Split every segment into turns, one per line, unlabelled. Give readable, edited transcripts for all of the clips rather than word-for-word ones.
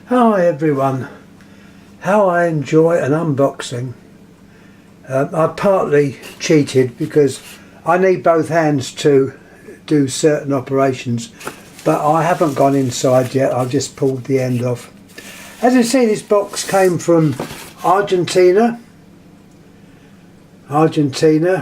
Hi everyone, how I enjoy an unboxing. I partly cheated because I need both hands to do certain operations, but I haven't gone inside yet. I've just pulled the end off. As you see, this box came from Argentina,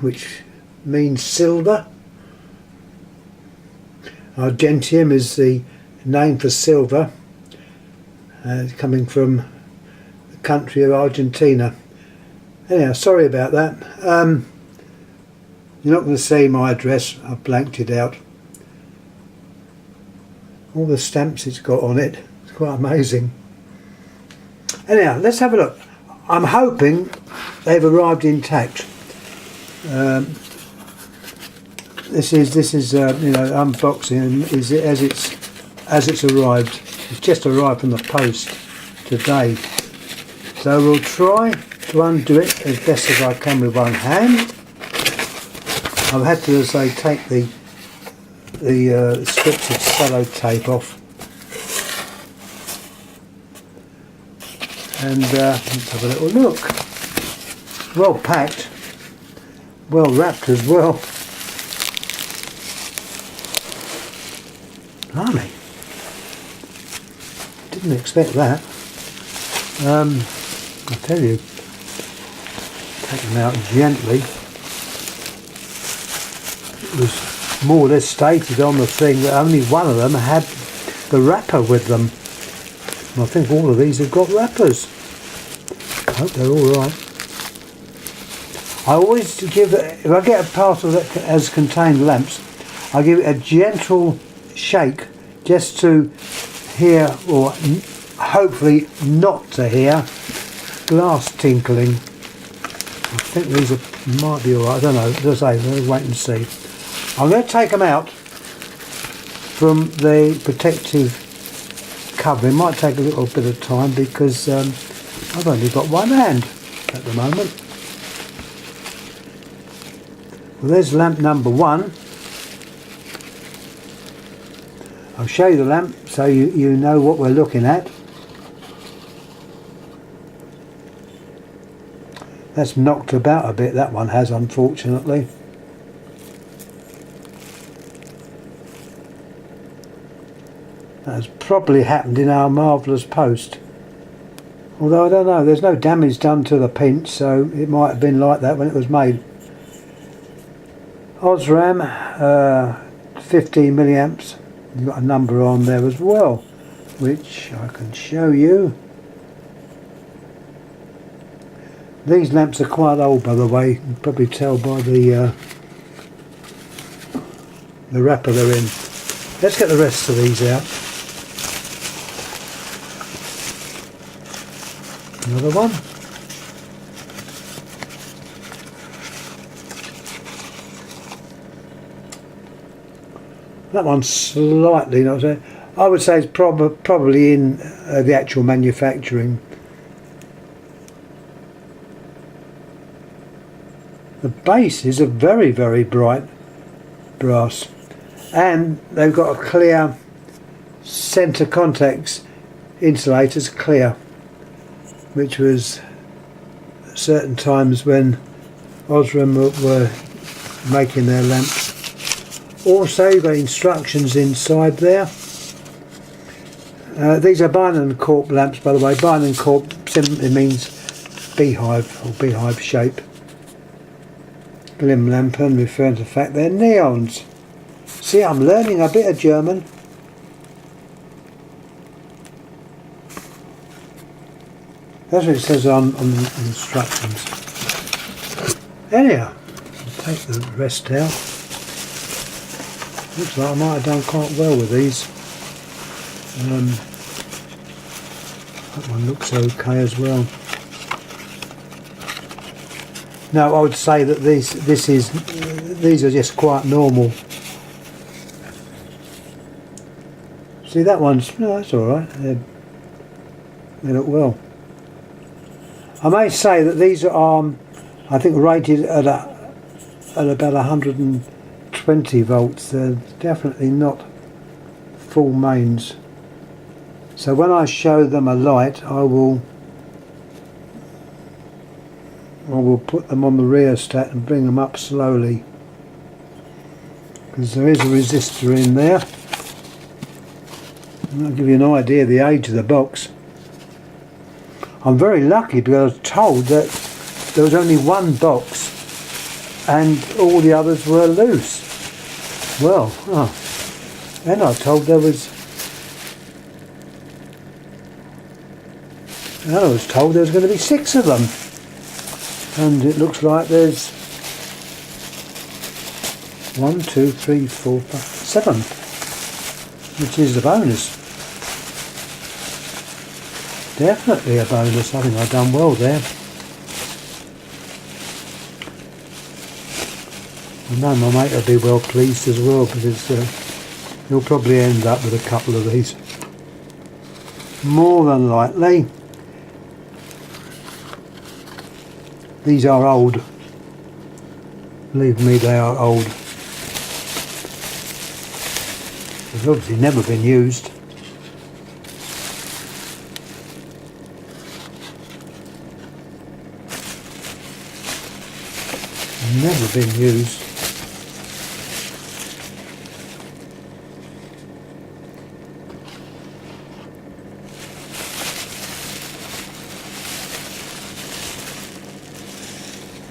which means silver. Argentium is the name for silver. Coming from the country of Argentina. Anyhow, sorry about that. You're not going to see my address, I've blanked it out. All the stamps it's got on it, it's quite amazing. Anyhow, let's have a look. I'm hoping they've arrived intact. This is unboxing as it's arrived. It's just arrived from the post today, so we'll try to undo it as best as I can with one hand. I've had to, as they take the strips of sellotape off, and let's have a little look. Well packed, well wrapped as well. Blimey. Didn't expect that. I tell you, take them out gently. It was more or less stated on the thing that only one of them had the wrapper with them. And I think all of these have got wrappers. I hope they're all right. I always give it, if I get a parcel that has contained lamps, I give it a gentle shake just to hear, or hopefully not to hear, glass tinkling. I think these might be alright, I don't know, as I say, we'll wait and see. I'm going to take them out from the protective cover. It might take a little bit of time because I've only got one hand at the moment. Well, there's lamp number 1. I'll show you the lamp so you know what we're looking at. That's knocked about a bit, that one has, unfortunately. That has probably happened in our marvellous post. Although I don't know, there's no damage done to the pinch, so it might have been like that when it was made. Osram, 15 milliamps. You've got a number on there as well, which I can show you. These lamps are quite old, by the way. You can probably tell by the wrapper they're in. Let's get the rest of these out. Another one. That one's slightly, not so, I would say it's probably in the actual manufacturing. The base is a very, very bright brass, and they've got a clear centre contacts, insulators clear, which was certain times when Osram were making their lamps. Also, you've got instructions inside there. These are Bienenkorb lamps, by the way. Bienenkorb simply means beehive or beehive shape. Glimmlampen, referring to the fact they're neons. See, I'm learning a bit of German. That's what it says on the instructions. Anyhow, I'll take the rest out. Looks like I might have done quite well with these. That one looks okay as well. No, I would say that these are just quite normal. See, that one's, no, that's all right. They look well. I may say that these are, I think, rated at about 120 volts. They're definitely not full mains. So when I show them a light, I will put them on the rheostat and bring them up slowly, because there is a resistor in there. And I'll give you an idea of the age of the box. I'm very lucky because I was told that there was only one box and all the others were loose. Well, then I was told there was going to be 6 of them, and it looks like there's 1, 2, 3, 4, 5, 7, which is a bonus. Definitely a bonus. I think I've done well there. I know my mate will be well pleased as well, because he'll probably end up with a couple of these. More than likely. These are old. Believe me, they are old. They've obviously never been used. Never been used.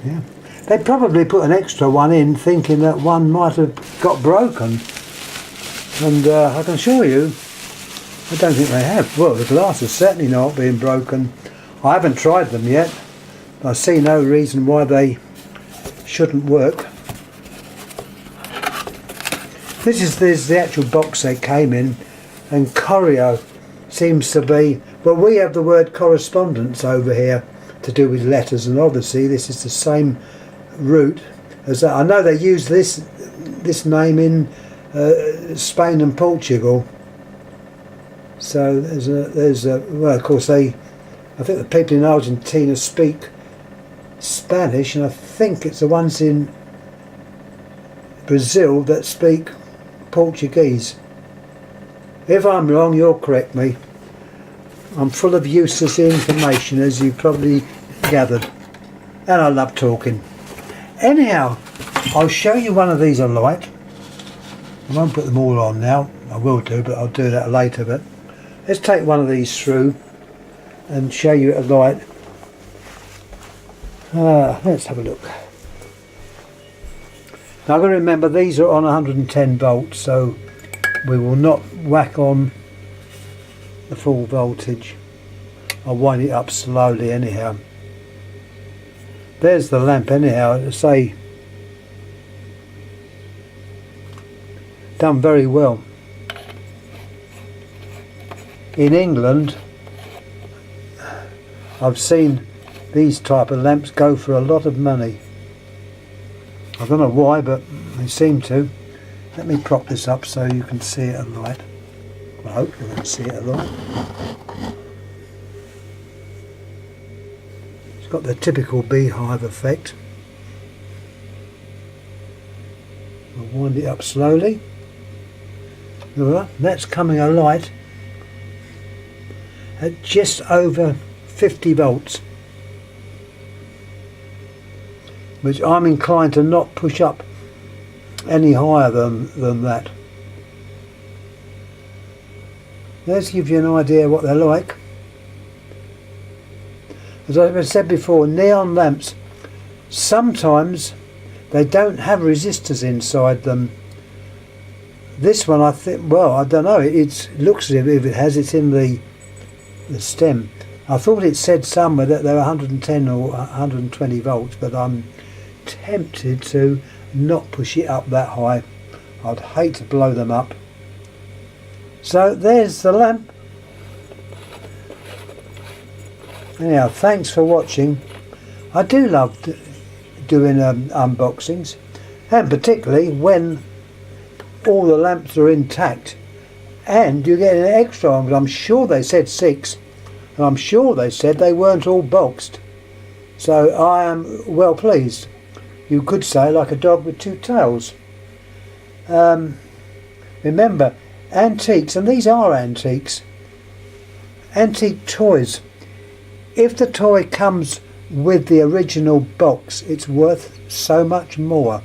Yeah, they probably put an extra one in thinking that one might have got broken, and I can assure you I don't think they have. Well, the glass is certainly not being broken. I haven't tried them yet. I see no reason why they shouldn't work. This is the actual box they came in, and Corio seems to be, well, we have the word correspondence over here to do with letters, and obviously this is the same root as that. I know they use this name in Spain and Portugal. So there's a well, of course I think the people in Argentina speak Spanish, and I think it's the ones in Brazil that speak Portuguese. If I'm wrong, you'll correct me. I'm full of useless information, as you probably gathered, and I love talking. Anyhow, I'll show you one of these alight. I won't put them all on now. I will do, but I'll do that later. But let's take one of these through and show you it alight. Let's have a look. Now I've got to remember these are on 110 volts, so we will not whack on the full voltage. I'll wind it up slowly anyhow. There's the lamp anyhow, to say, done very well. In England I've seen these type of lamps go for a lot of money. I don't know why, but they seem to. Let me prop this up so you can see it alight. I hope you can see it alight. It's got the typical beehive effect. I'll wind it up slowly. Alright, that's coming alight at just over 50 volts. Which I'm inclined to not push up any higher than that. Let's give you an idea of what they're like. As I said before, neon lamps, sometimes they don't have resistors inside them. This one, I think, well, I don't know, it looks as if it has, it's in the stem. I thought it said somewhere that they're 110 or 120 volts, but I'm tempted to not push it up that high. I'd hate to blow them up. So there's the lamp. Anyhow, thanks for watching. I do love doing unboxings, and particularly when all the lamps are intact and you get an extra one. I'm sure they said 6, and I'm sure they said they weren't all boxed. So I am well pleased. You could say like a dog with 2 tails. Remember, antiques, and these are antiques, antique toys. If the toy comes with the original box, it's worth so much more.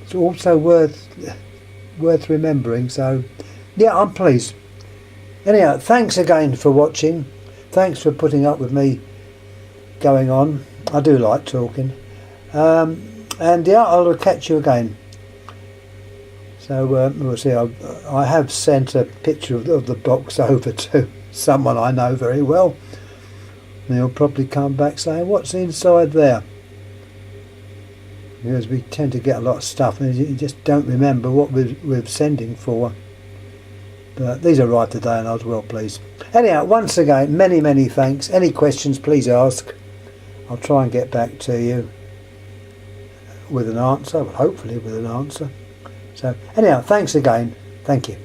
It's also worth remembering. So yeah, I'm pleased. Anyhow, thanks again for watching. Thanks for putting up with me going on. I do like talking. And yeah, I'll catch you again. So we'll see. I have sent a picture of the box over to someone I know very well. And he'll probably come back saying, what's inside there? Because we tend to get a lot of stuff and you just don't remember what we're sending for. But these arrived today and I was well pleased. Anyhow, once again, many thanks. Any questions, please ask. I'll try and get back to you with an answer, hopefully with an answer. So anyhow, thanks again. Thank you.